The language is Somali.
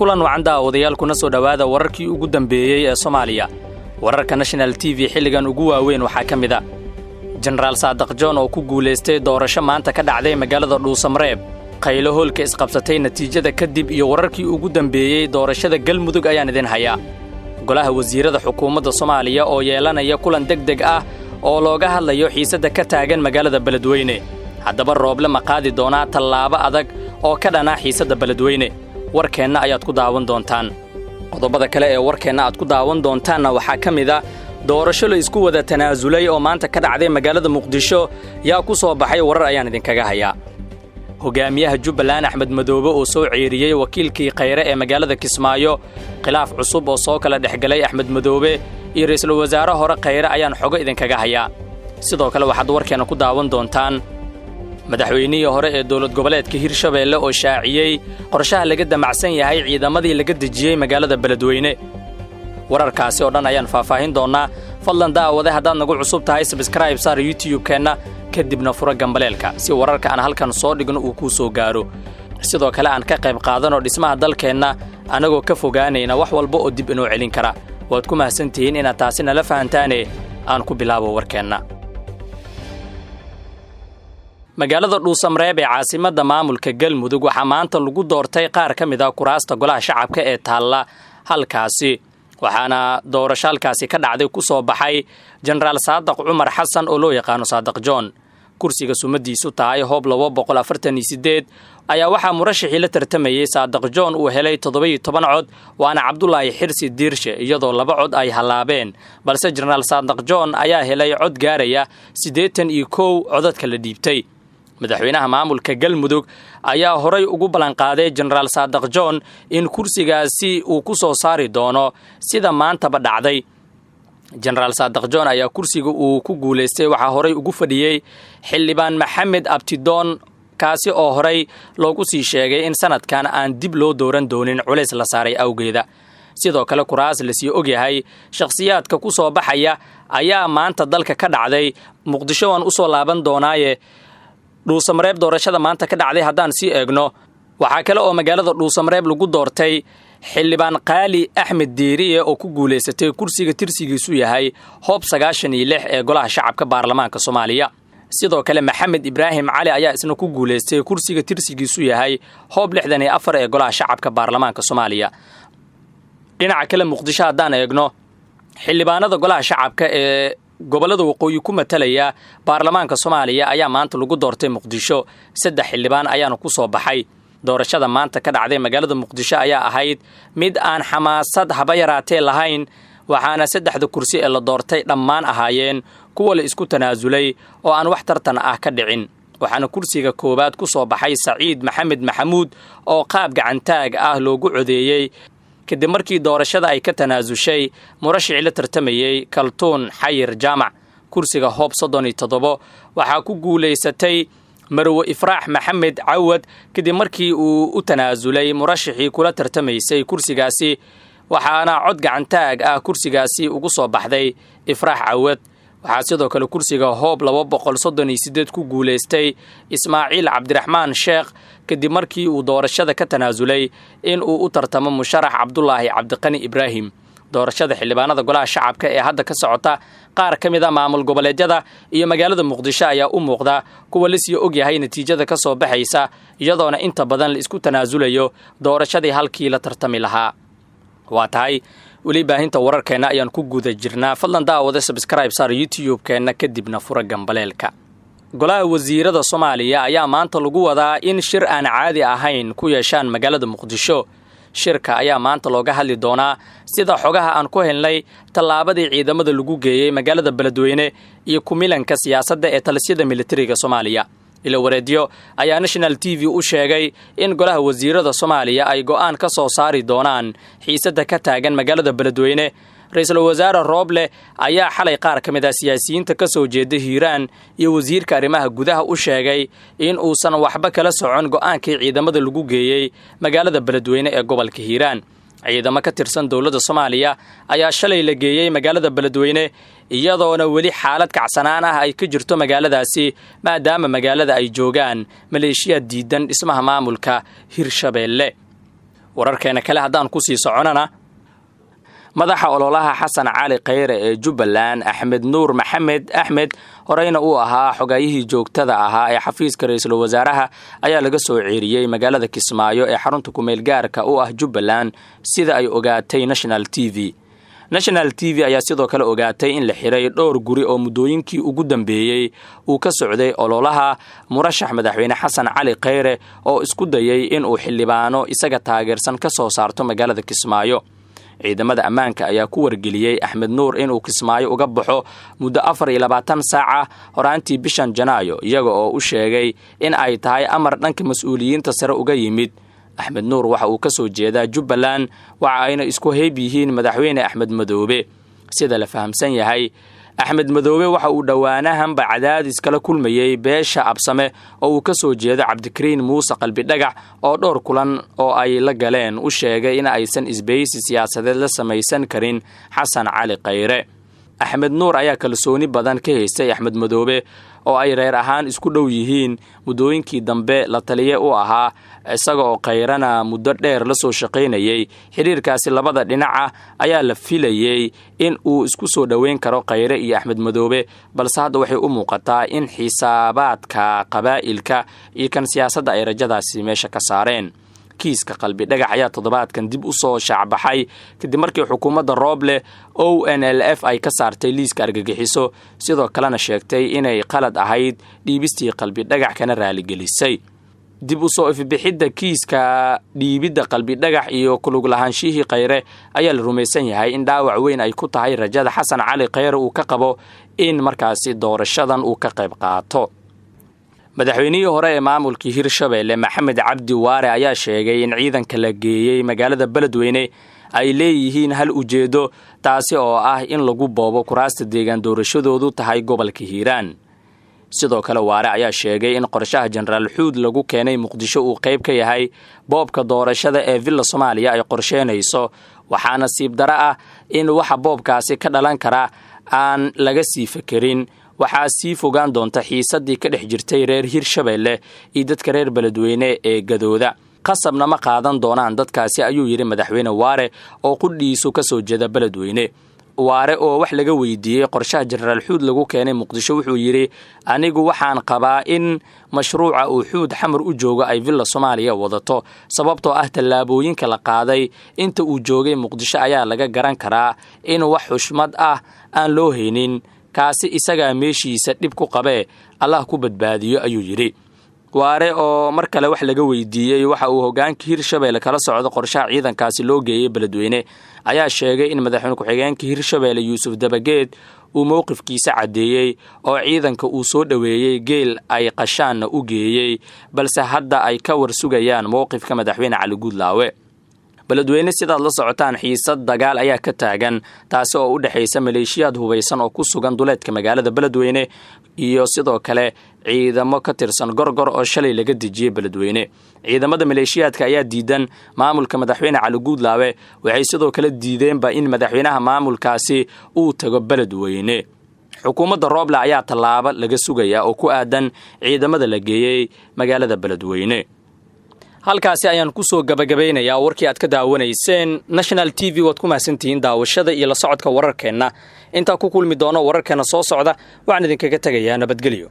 kulan wacan daawadayaal kuna soo dhawaada wararkii ugu dambeeyay ee Soomaaliya. Wararka National TV xilligan ugu waaweyn waxaa ka mid ah General Saadaq John oo ku guuleystay doorasho maanta ka dhacday magaalada Dhuusamareeb. Qaylo hoolka isqabsatay natiijada kadib iyo wararkii ugu dambeeyay doorashada Galmudug ayaan idin hayaa. Golaha wasiirada xukuumadda Soomaaliya oo yeelanaya kulan degdeg ah oo looga hadlayo xiisada ka taagan magaalada Beledweyne. Haddaba Rooble ma qaadi doonaa tallaabo adag oo ka dhana xiisada Beledweyne. warkeenna ayaad ku daawan doontaan. Qodobada kale ee warkeenna aad ku daawan doontaanna waxaa ka mid ah doorasho la isku wada tanaasulay oo maanta ka dhacday magaalada Muqdisho yaa ku soo baxay warar ayaan idinkaga hayaa. Hogaamiyaha Jubbaland Axmed Madoobe oo soo ceeriyay wakiilkii Khayre ee magaalada Kismaayo, khilaaf cusub oo soo kala dhexgalay Axmed Madoobe iyo ra'iisul wasaare hore Khayre ayaan xogo idinkaga hayaa. Sidoo kale waxaad warkeenna ku daawan doontaan madaxweynihii hore ee dowlad goboleedka Hirshabeelle oo shaaciyay qorshaha laga damacsan yahay ciidamadii laga dejiyay magaalada Beledweyne. Wararkaasi oo dhan ayaan faahfaahin doonaa. Fadlan daawade haddaad nagu cusub tahay subscribe saar YouTube-keena kadibna fura gambaleelka si wararka aan halkan soo dhigno uu ku soo gaaro. Sidoo kale aan ka qayb qaadano dhismaha dalkeenna anagoo ka fogaanayna wax walba oo dib inoo celin kara. Waad ku mahadsantihiin inaad taasi nala fahantaane aan ku bilaabo warkeenna. magaalada Dhuusamareeb ee caasimadda maamulka Galmudug waxaa maanta lagu doortay qaar ka mid ah kuraasta golaha shacabka ee taalla halkaasi waxaana doorashaalkaasi ka dhacday ku soo baxay General Saadaq Cumar Xasan oo loo yaqaan Saadaq John. kursiga sumadiisu tahay hoob 248 ayaa waxaa murashaxii la tartamayay Saadaq John uu helay 17 cod waana Cabdullaahi Xirsi Diirshe iyadoo 2 cod ay halaabeen balse General Saadaq John ayaa helay cod gaaraya 81 codadka la dhiibtay. madaxweynaha maamulka Galmudug ayaa horay ugu balan qaaday General Saadaq John in kursigaasi uu ku soo saari doono sida maanta ba dhacday. General Saadaq John ayaa kursiga uu ku guuleystay waxa horay ugu fadhiyay xildhibaan Maxamed Abtidoon kaasi oo horay loogu sii sheegay in sanadkan aan dib loo dooran doonin culays la saaray awgeeda. sidoo kale kuraas la sii og yahay shakhsiyaadka ku soo baxaya ayaa maanta dalka ka dhacday. Muqdisho waan u soo laaban doonaaye Dhuusamareeb doorashada maanta ka dhacday haddaan sii eegno waxaa kale oo magaalada Dhuusamareeb lagu doortay xildhibaan Qaali Axmed Diiriye oo ku guuleysatay kursiga tirsigiisu yahay hoob 96 ee golaha shacabka baarlamaanka Soomaaliya. sidoo kale Maxamed Ibraahim Cali ayaa isna ku guuleystay kursiga tirsigiisu yahay hoob 64 ee golaha shacabka baarlamaanka Soomaaliya. dhinaca kale Muqdisho haddaan eegno xildhibaanada golaha shacabka ee gobolada waqooyi ku matalaya baarlamaanka Soomaaliya ayaa maanta lagu doortay Muqdisho. 3 xildhibaan ayaana ku soo baxay. doorashada maanta ka dhacday magaalada Muqdisho ayaa ahayd mid aan xamaasad haba yaraatee lahayn waxaana 3 kursi ee la doortay dhammaan ahaayeen kuwa la isku tanaasulay oo aan wax tartan ah ka dhicin. waxaana kursiga koobaad ku soo baxay Saciid Maxamed Maxamuud oo qaab gacantaag ah loogu codeeyay kadib markii doorashada ay ka tanaasushay murashaxii la tartamayay Kaltuun Xayir Jaamac. kursiga hoob 37 waxaa ku guuleysatay Marwo Ifraax Maxamed Cawad kadib markii uu u tanaasulay murashaxii kula tartamaysay kursigaasi waxaana cod gacantaag ah kursigaasi ugu soo baxday Ifraax Cawad. waxaa sidoo kale kursiga hoob 238 ku guuleystay Ismaaciil Cabdiraxmaan Sheekh kadib markii uu doorashada ka tanaasulay in uu u tartamo musharax Cabdullaahi Cabdiqani Ibraahim. doorashada xildhibaanada golaha shacabka ee hadda ka socota qaar ka mid ah maamul goboleedyada iyo magaalada Muqdisho ayaa u muuqda kuwa la sii og yahay natiijada ka soo baxaysa iyadoona inta badan la isku tanaasulayo doorashadii halkii la tartami lahaa. waa tahay weli baahinta wararkeena ayaan ku guda jirnaa. fadlan daawada subscribe saar YouTube-keena kadibna fura gambaleelka. golaha wasiirada Soomaaliya ayaa maanta lagu wadaa in shir aan caadi ahayn ku yeeshaan magaalada Muqdisho. shirka ayaa maanta looga hadli doonaa sida xogaha aan ku helnay tallaabadii ciidamada lagu geeyay magaalada Beledweyne iyo kumilanka siyaasadda ee talisada militariga Soomaaliya. ila wareediyo ayaa National TV u sheegay in golaha wasiirada Soomaaliya ay go'aan ka soo saari doonaan xiisada ka taagan magaalada Beledweyne. ra'iisul wasaare Rooble ayaa xalay qaar ka mid ah siyaasiyiinta ka soo jeeda Hiiraan iyo wasiirka arrimaha gudaha u sheegay in uusan waxba kala socon go'aankii ciidamada lagu geeyay magaalada Beledweyne ee gobolka Hiiraan. ciidamo ka tirsan dawladda Soomaaliya ayaa shalay la geeyay magaalada Beledweyne iyadoona weli xaalad kacsanaan ah ay ka jirto magaaladaasi maadaama magaalada ay joogaan maleeshiya diidan dhismaha maamulka Hirshabeelle. wararkeena kale haddaan ku sii soconana madaxa ololaha xasan cali khayre ee Jubbaland Axmed Nuur Maxamed Axmed horeyna uu ahaa xogayihii joogtada ahaa ee xafiiska ra'iisul wasaaraha ayaa laga soo ceeriyay magaalada Kismaayo ee xarunta ku meel gaarka u ah Jubbaland sida ay ogaatay National TV ayaa sidoo kale ogaatay in la xiray dhowr guri oo muddooyinkii ugu dambeeyay uu ka socday ololaha murashax madaxweyne xasan cali khayre oo isku dayay in uu xildhibaano isaga taageersan ka soo saarto magaalada Kismaayo. ciidamada ammaanka ayaa ku wargeliyay Axmed Nuur inuu Kismaayo uga baxo muddo 24 saac horaantii bishan Janaayo iyaga oo u sheegay in ay tahay amar dhanka mas'uuliyiinta sare uga yimid. Axmed Nuur waxa uu ka soo jeedaa Jubbaland waxa ayna isku hayb yihiin madaxweyne Axmed Madoobe sida la fahamsan yahay. Axmed Madoobe waxa uu dhawaanahan cadaadis kala kulmayay beesha Absame oo uu ka soo jeedo Cabdikariin Muuse Qalbi Dhagax oo dhowr kulan oo ay la galeen u sheegay in aysan isbeysi siyaasadeed la samaysan karin xasan cali khayre. Axmed Nuur ayaa kalsooni badan ka haystay Axmed Madoobe oo ay reer ahaan isku dhow yihiin muddooyinkii dambe la taliye u ahaa isaga oo Khayrana muddo dheer la soo shaqaynayay. xiriirkaasi labada dhinaca ayaa la filayay in uu isku soo dhaweyn karo Khayre iyo Axmed Madoobe balse hadda waxay u muuqataa in xisaabaadka qabaa'ilka iyo kan siyaasadda ay rajadaasi meesha ka saareen. kiiska Qalbi Dhagax ayaa toddobaadkan dib u soo shacbaxay kadib markii xukuumadda Rooble ONLF ay ka saartay liiska argagixiso sidoo kalena sheegtay inay qalad ahayd dhiibistii Qalbi Dhagax kana raali gelisay. dib u soo ifbixidda kiiska dhiibidda Qalbi Dhagax iyo kulug lahaanshihii Khayre ayaa la rumaysan yahay in dhaawac weyn ay ku tahay rajada xasan cali khayre uu ka qabo in markaasi doorashadan uu ka qayb qaato. madaxweynihii hore ee maamulka Hirshabelle Maxamed Cabdi Waare ayaa sheegay in ciidanka la geeyay magaalada Beledweyne ay leeyihiin hal ujeedo taasi oo ah in lagu boobo kuraasta deegaan doorashadoodu tahay gobolka Hiiraan. sidoo kale Waare ayaa sheegay in qorshaha Generaal Xuud lagu keenay Muqdisho uu qayb ka yahay boobka doorashada ee Villa Soomaaliya ay qorsheynayso waxaana siib dara ah in waxa boobkaasi ka dhalan kara aan laga sii fakirin. waxaa sii fogaan doonta xiisadii ka dhex jirtay reer Hirshabelle iyo dadka reer Beledweyne ee gadooda. qasabna ma qaadan doonaan dadkaasi ayuu yiri madaxweyne Waare oo qudhiisu ka soo jeeda Beledweyne. Waare oo wax laga weydiiyay qorshaha Generaal Xuud lagu keenay Muqdisho wuxuu yiri anigu waxaan qabaa in mashruuca uu Xuud xamar u joogo ay Villa Soomaaliya wadato sababtoo ah tallaabooyinka la qaaday inta uu joogay Muqdisho ayaa laga garan karaa in wax xushmad ah aan loo haynin kaasi isaga meeshiisa dib ku qabee Allah ku badbaadiyo ayuu yiri. Waare oo mar kale wax laga weydiiyay waxa uu hoggaanka Hirshabelle kala socdo qorshaha ciidankaasi loo geeyay Beledweyne ayaa sheegay in madaxweyne ku-xigeenka Hirshabelle Yuusuf Dabageed uu mowqifkiisa cadeeyay oo ciidanka uu soo dhaweeyay geel ay qashaan u geeyay balse hadda ay ka warsugayaan mowqifka madaxweyne Cali Guudlaawe. Beledweyne sidaad la socotaan xiisad dagaal ayaa ka taagan taasi oo u dhaxaysa maleeshiyaad hubeysan oo ku sugan duleedka magaalada Beledweyne iyo sidoo kale ciidamo ka tirsan Gorgor oo shalay laga dejiyay Beledweyne. ciidamada maleeshiyaadka ayaa diidan maamulka madaxweyne Cali Guudlaawe waxay sidoo kale diideenba in madaxweynaha maamulkaasi uu tago Beledweyne. xukuumadda Rooble ayaa tallaabo laga sugaya oo ku aadan ciidamada la geeyay magaalada Beledweyne. halkaasi ayaan ku soo gabagabeynayaa warkii aad ka daawanayseen National TV waad ku mahadsantihiin daawashada iyo la socodka wararkeena. inta ku kulmi doono wararkeena soo socda waxaan idinkaga tagayaa nabadgelyo.